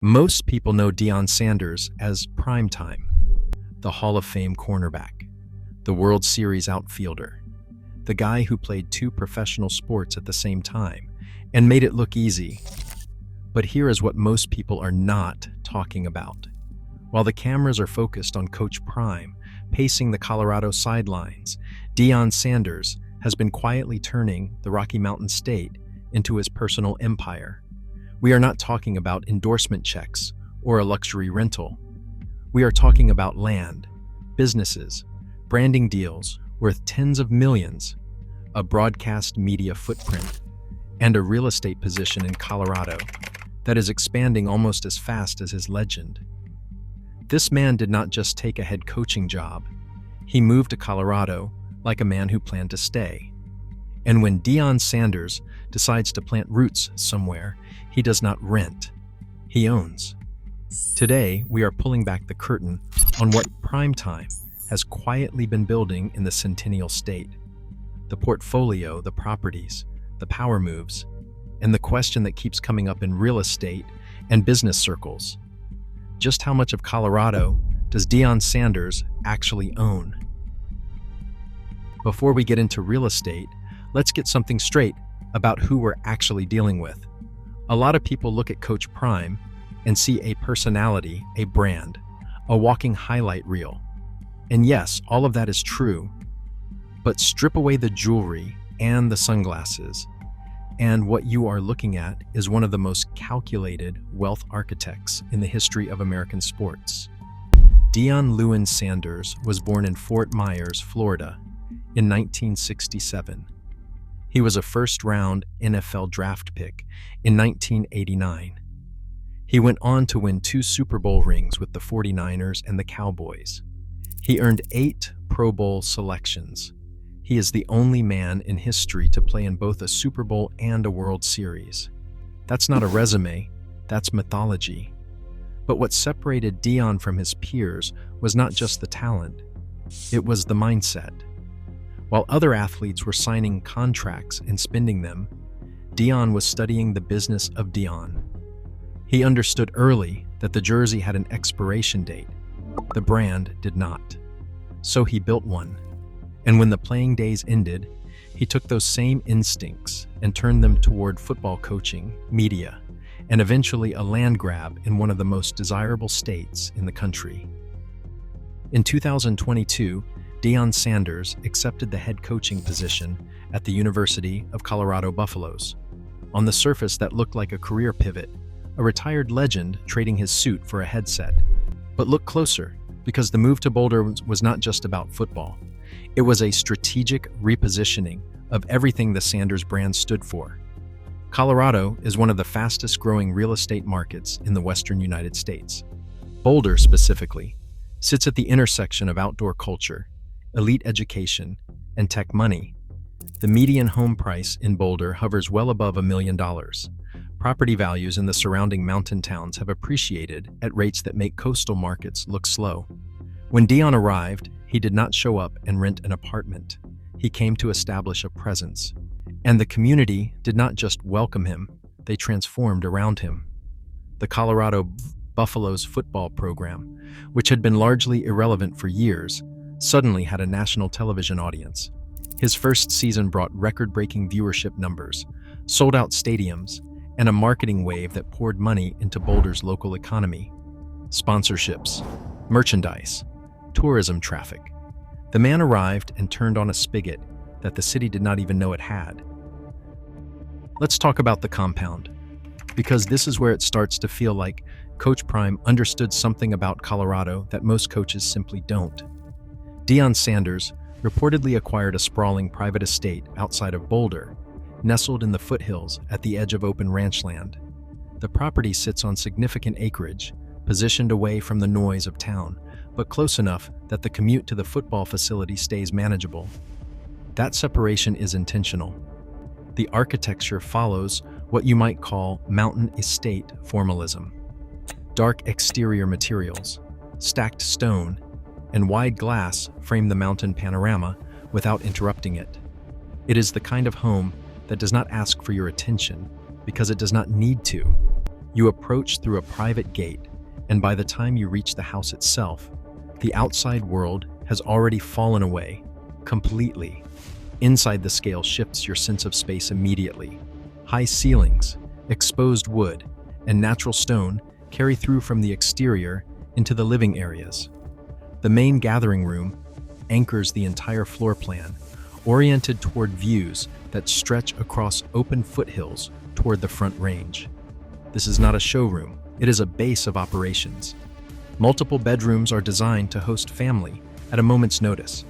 Most people know Deion Sanders as Primetime, the Hall of Fame cornerback, the World Series outfielder, the guy who played two professional sports at the same time and made it look easy. But here is what most people are not talking about. While the cameras are focused on Coach Prime pacing the Colorado sidelines, Deion Sanders has been quietly turning the Rocky Mountain State into his personal empire. We are not talking about endorsement checks or a luxury rental. We are talking about land, businesses, branding deals worth tens of millions, a broadcast media footprint, and a real estate position in Colorado that is expanding almost as fast as his legend. This man did not just take a head coaching job. He moved to Colorado like a man who planned to stay. And when Deion Sanders decides to plant roots somewhere, he does not rent, he owns. Today, we are pulling back the curtain on what Primetime has quietly been building in the Centennial State. The portfolio, the properties, the power moves, and the question that keeps coming up in real estate and business circles. Just how much of Colorado does Deion Sanders actually own? Before we get into real estate, let's get something straight about who we're actually dealing with. A lot of people look at Coach Prime and see a personality, a brand, a walking highlight reel. And yes, all of that is true, but strip away the jewelry and the sunglasses, and what you are looking at is one of the most calculated wealth architects in the history of American sports. Deion Lewin Sanders was born in Fort Myers, Florida, in 1967. He was a first-round NFL draft pick in 1989. He went on to win 2 Super Bowl rings with the 49ers and the Cowboys. He earned 8 Pro Bowl selections. He is the only man in history to play in both a Super Bowl and a World Series. That's not a resume, that's mythology. But what separated Deion from his peers was not just the talent, it was the mindset. While other athletes were signing contracts and spending them, Deion was studying the business of Deion. He understood early that the jersey had an expiration date. The brand did not. So he built one. And when the playing days ended, he took those same instincts and turned them toward football coaching, media, and eventually a land grab in one of the most desirable states in the country. In 2022, Deion Sanders accepted the head coaching position at the University of Colorado Buffaloes. On the surface, that looked like a career pivot, a retired legend trading his suit for a headset. But look closer, because the move to Boulder was not just about football. It was a strategic repositioning of everything the Sanders brand stood for. Colorado is one of the fastest growing real estate markets in the western United States. Boulder, specifically, sits at the intersection of outdoor culture, elite education, and tech money. The median home price in Boulder hovers well above $1 million. Property values in the surrounding mountain towns have appreciated at rates that make coastal markets look slow. When Deion arrived, he did not show up and rent an apartment. He came to establish a presence. And the community did not just welcome him, they transformed around him. The Colorado Buffaloes football program, which had been largely irrelevant for years, suddenly had a national television audience. His first season brought record-breaking viewership numbers, sold-out stadiums, and a marketing wave that poured money into Boulder's local economy. Sponsorships, merchandise, tourism traffic. The man arrived and turned on a spigot that the city did not even know it had. Let's talk about the compound, because this is where it starts to feel like Coach Prime understood something about Colorado that most coaches simply don't. Deion Sanders reportedly acquired a sprawling private estate outside of Boulder, nestled in the foothills at the edge of open ranch land. The property sits on significant acreage, positioned away from the noise of town, but close enough that the commute to the football facility stays manageable. That separation is intentional. The architecture follows what you might call mountain estate formalism. Dark exterior materials, stacked stone, and wide glass frame the mountain panorama without interrupting it. It is the kind of home that does not ask for your attention because it does not need to. You approach through a private gate, and by the time you reach the house itself, the outside world has already fallen away, completely. Inside, the scale shifts your sense of space immediately. High ceilings, exposed wood, and natural stone carry through from the exterior into the living areas. The main gathering room anchors the entire floor plan, oriented toward views that stretch across open foothills toward the Front Range. This is not a showroom, it is a base of operations. Multiple bedrooms are designed to host family at a moment's notice.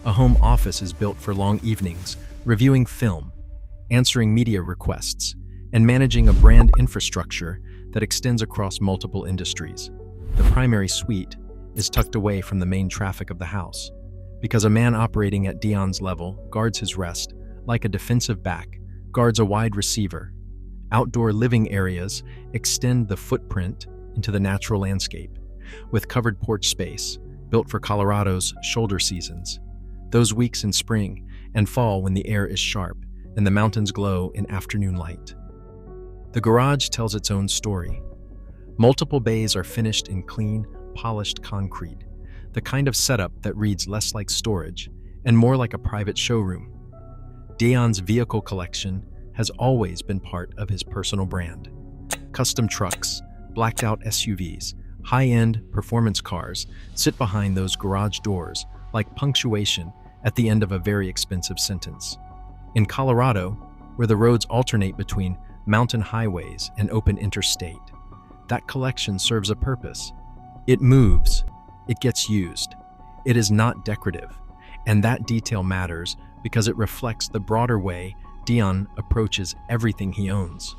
A home office is built for long evenings, reviewing film, answering media requests, and managing a brand infrastructure that extends across multiple industries. The primary suite is tucked away from the main traffic of the house, because a man operating at Deion's level guards his rest like a defensive back guards a wide receiver. Outdoor living areas extend the footprint into the natural landscape, with covered porch space built for Colorado's shoulder seasons, those weeks in spring and fall when the air is sharp and the mountains glow in afternoon light. The garage tells its own story. Multiple bays are finished in clean, polished concrete, the kind of setup that reads less like storage and more like a private showroom. Deion's vehicle collection has always been part of his personal brand. Custom trucks, blacked-out SUVs, high-end performance cars sit behind those garage doors like punctuation at the end of a very expensive sentence. In Colorado, where the roads alternate between mountain highways and open interstate, that collection serves a purpose. It moves, it gets used. It is not decorative, and that detail matters because it reflects the broader way Deion approaches everything he owns.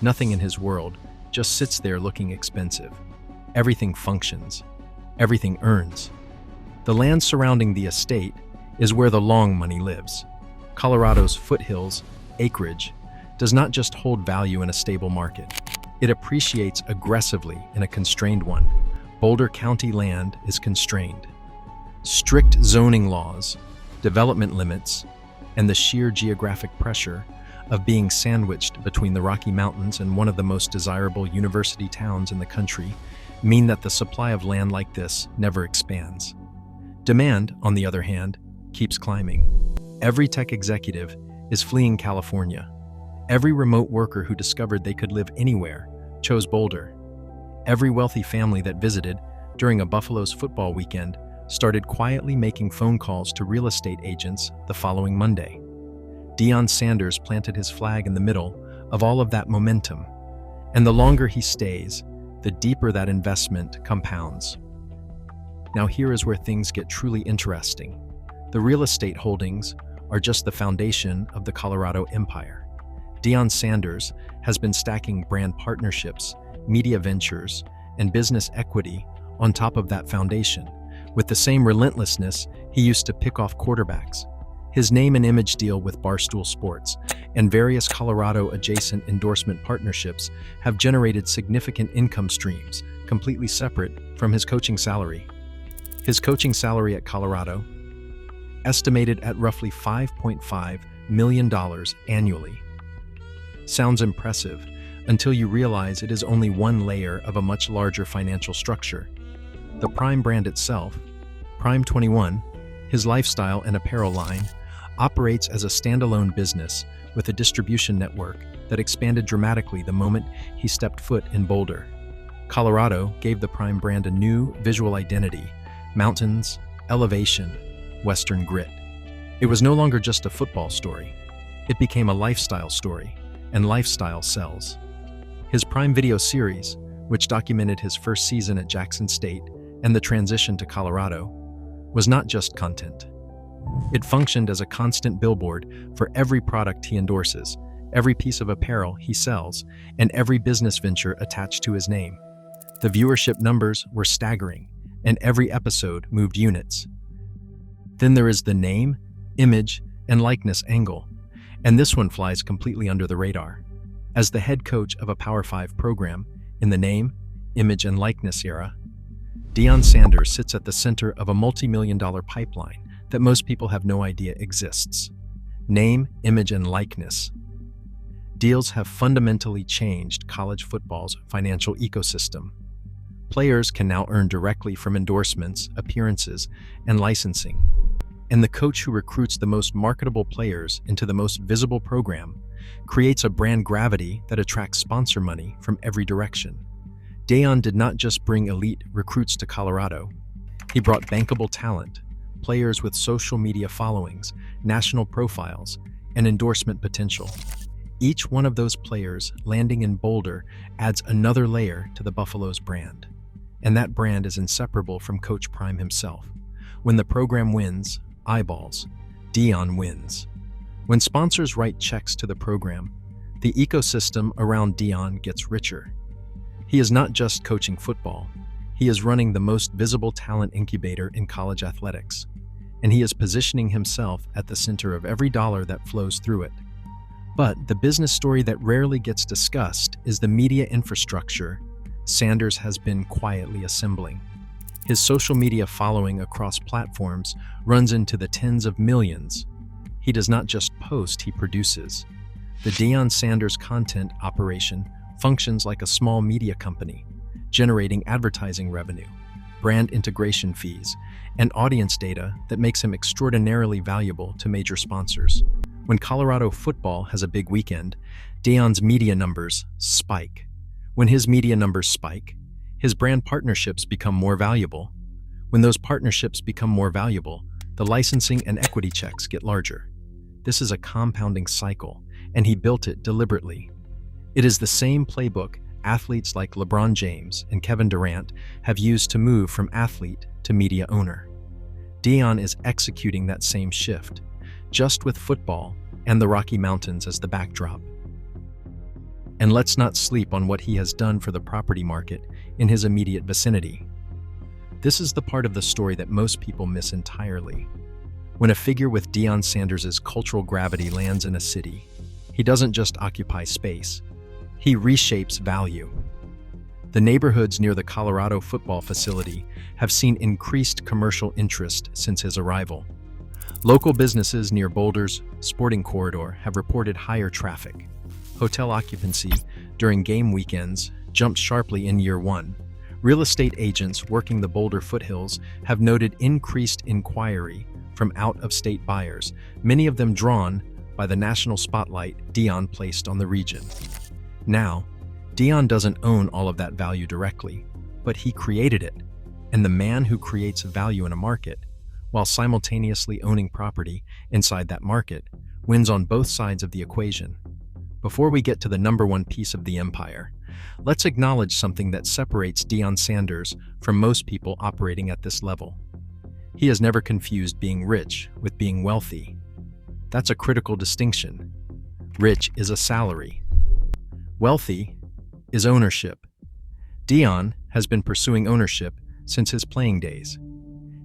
Nothing in his world just sits there looking expensive. Everything functions. Everything earns. The land surrounding the estate is where the long money lives. Colorado's foothills, acreage, does not just hold value in a stable market. It appreciates aggressively in a constrained one. Boulder County land is constrained. Strict zoning laws, development limits, and the sheer geographic pressure of being sandwiched between the Rocky Mountains and one of the most desirable university towns in the country mean that the supply of land like this never expands. Demand, on the other hand, keeps climbing. Every tech executive is fleeing California. Every remote worker who discovered they could live anywhere chose Boulder. Every wealthy family that visited during a Buffalo's football weekend started quietly making phone calls to real estate agents the following Monday. Deion Sanders planted his flag in the middle of all of that momentum, and the longer he stays, the deeper that investment compounds. Now here is where things get truly interesting. The real estate holdings are just the foundation of the Colorado empire. Deion Sanders has been stacking brand partnerships, media ventures, and business equity on top of that foundation, with the same relentlessness he used to pick off quarterbacks. His name and image deal with Barstool Sports and various Colorado-adjacent endorsement partnerships have generated significant income streams, completely separate from his coaching salary. His coaching salary at Colorado, estimated at roughly $5.5 million annually. Sounds impressive until you realize it is only one layer of a much larger financial structure. The Prime brand itself, Prime 21, his lifestyle and apparel line, operates as a standalone business with a distribution network that expanded dramatically the moment he stepped foot in Boulder. Colorado gave the Prime brand a new visual identity: mountains, elevation, Western grit. It was no longer just a football story. It became a lifestyle story, and lifestyle sells. His Prime Video series, which documented his first season at Jackson State and the transition to Colorado, was not just content. It functioned as a constant billboard for every product he endorses, every piece of apparel he sells, and every business venture attached to his name. The viewership numbers were staggering, and every episode moved units. Then there is the name, image, and likeness angle, and this one flies completely under the radar. As the head coach of a Power 5 program in the name, image, and likeness era, Deion Sanders sits at the center of a multi-million-dollar pipeline that most people have no idea exists. Name, image, and likeness. Deals have fundamentally changed college football's financial ecosystem. Players can now earn directly from endorsements, appearances, and licensing. And the coach who recruits the most marketable players into the most visible program creates a brand gravity that attracts sponsor money from every direction. Deion did not just bring elite recruits to Colorado. He brought bankable talent, players with social media followings, national profiles, and endorsement potential. Each one of those players landing in Boulder adds another layer to the Buffalo's brand. And that brand is inseparable from Coach Prime himself. When the program wins, eyeballs, Deion wins. When sponsors write checks to the program, the ecosystem around Deion gets richer. He is not just coaching football, he is running the most visible talent incubator in college athletics, and he is positioning himself at the center of every dollar that flows through it. But the business story that rarely gets discussed is the media infrastructure Sanders has been quietly assembling. His social media following across platforms runs into the tens of millions. He does not just post, he produces. The Deion Sanders content operation functions like a small media company, generating advertising revenue, brand integration fees, and audience data that makes him extraordinarily valuable to major sponsors. When Colorado football has a big weekend, Deion's media numbers spike. When his media numbers spike, his brand partnerships become more valuable. When those partnerships become more valuable, the licensing and equity checks get larger. This is a compounding cycle, and he built it deliberately. It is the same playbook athletes like LeBron James and Kevin Durant have used to move from athlete to media owner. Deion is executing that same shift, just with football and the Rocky Mountains as the backdrop. And let's not sleep on what he has done for the property market in his immediate vicinity. This is the part of the story that most people miss entirely. When a figure with Deion Sanders' cultural gravity lands in a city, he doesn't just occupy space, he reshapes value. The neighborhoods near the Colorado football facility have seen increased commercial interest since his arrival. Local businesses near Boulder's sporting corridor have reported higher traffic. Hotel occupancy during game weekends jumped sharply in year one. Real estate agents working the Boulder foothills have noted increased inquiry from out-of-state buyers, many of them drawn by the national spotlight Deion placed on the region. Now, Deion doesn't own all of that value directly, but he created it, and the man who creates value in a market, while simultaneously owning property inside that market, wins on both sides of the equation. Before we get to the number one piece of the empire, let's acknowledge something that separates Deion Sanders from most people operating at this level. He has never confused being rich with being wealthy. That's a critical distinction. Rich is a salary. Wealthy is ownership. Deion has been pursuing ownership since his playing days.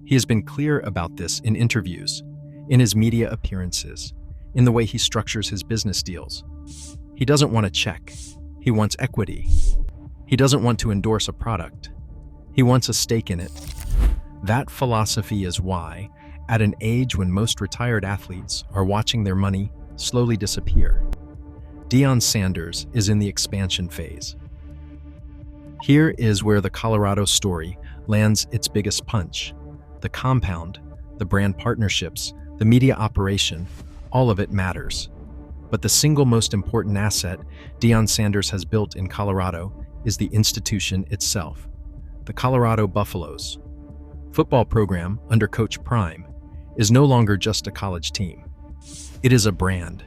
He has been clear about this in interviews, in his media appearances, in the way he structures his business deals. He doesn't want a check. He wants equity. He doesn't want to endorse a product. He wants a stake in it. That philosophy is why, at an age when most retired athletes are watching their money slowly disappear, Deion Sanders is in the expansion phase. Here is where the Colorado story lands its biggest punch. The compound, the brand partnerships, the media operation, all of it matters. But the single most important asset Deion Sanders has built in Colorado is the institution itself. The Colorado Buffaloes football program under Coach Prime is no longer just a college team. It is a brand,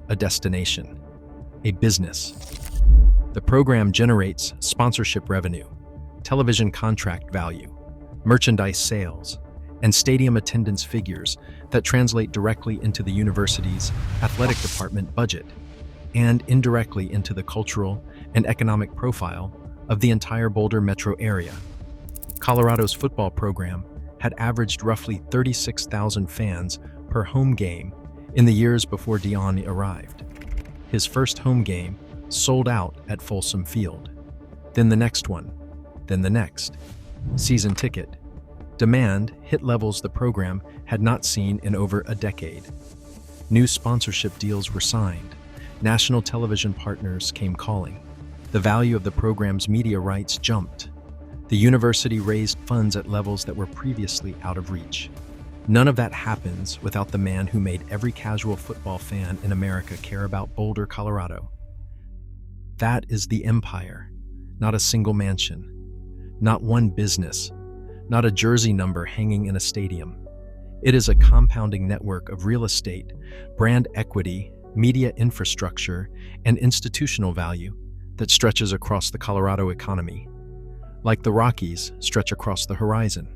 a destination, a business. The program generates sponsorship revenue, television contract value, merchandise sales, and stadium attendance figures that translate directly into the university's athletic department budget and indirectly into the cultural and economic profile of the entire Boulder metro area. Colorado's football program had averaged roughly 36,000 fans per home game in the years before Deion arrived. His first home game sold out at Folsom Field. Then the next one, then the next. Season ticket demand hit levels the program had not seen in over a decade. New sponsorship deals were signed. National television partners came calling. The value of the program's media rights jumped. The university raised funds at levels that were previously out of reach. None of that happens without the man who made every casual football fan in America care about Boulder, Colorado. That is the empire, not a single mansion, not one business, not a jersey number hanging in a stadium. It is a compounding network of real estate, brand equity, media infrastructure, and institutional value that stretches across the Colorado economy. Like the Rockies stretch across the horizon.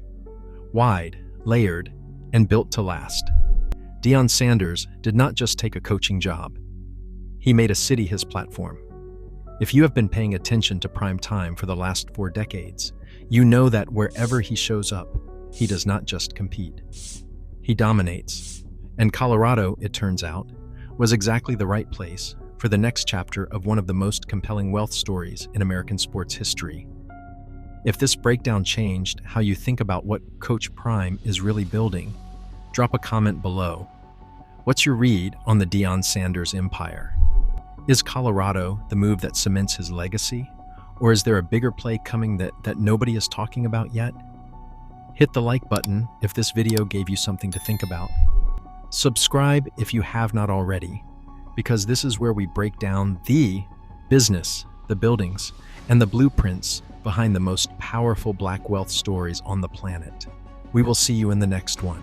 Wide, layered, and built to last. Deion Sanders did not just take a coaching job. He made a city his platform. If you have been paying attention to prime time for the last 4 decades, you know that wherever he shows up, he does not just compete. He dominates. And Colorado, it turns out, was exactly the right place for the next chapter of one of the most compelling wealth stories in American sports history. If this breakdown changed how you think about what Coach Prime is really building, drop a comment below. What's your read on the Deion Sanders empire? Is Colorado the move that cements his legacy? Or is there a bigger play coming that nobody is talking about yet? Hit the like button if this video gave you something to think about. Subscribe if you have not already, because this is where we break down the business, the buildings, and the blueprints behind the most powerful Black wealth stories on the planet. We will see you in the next one.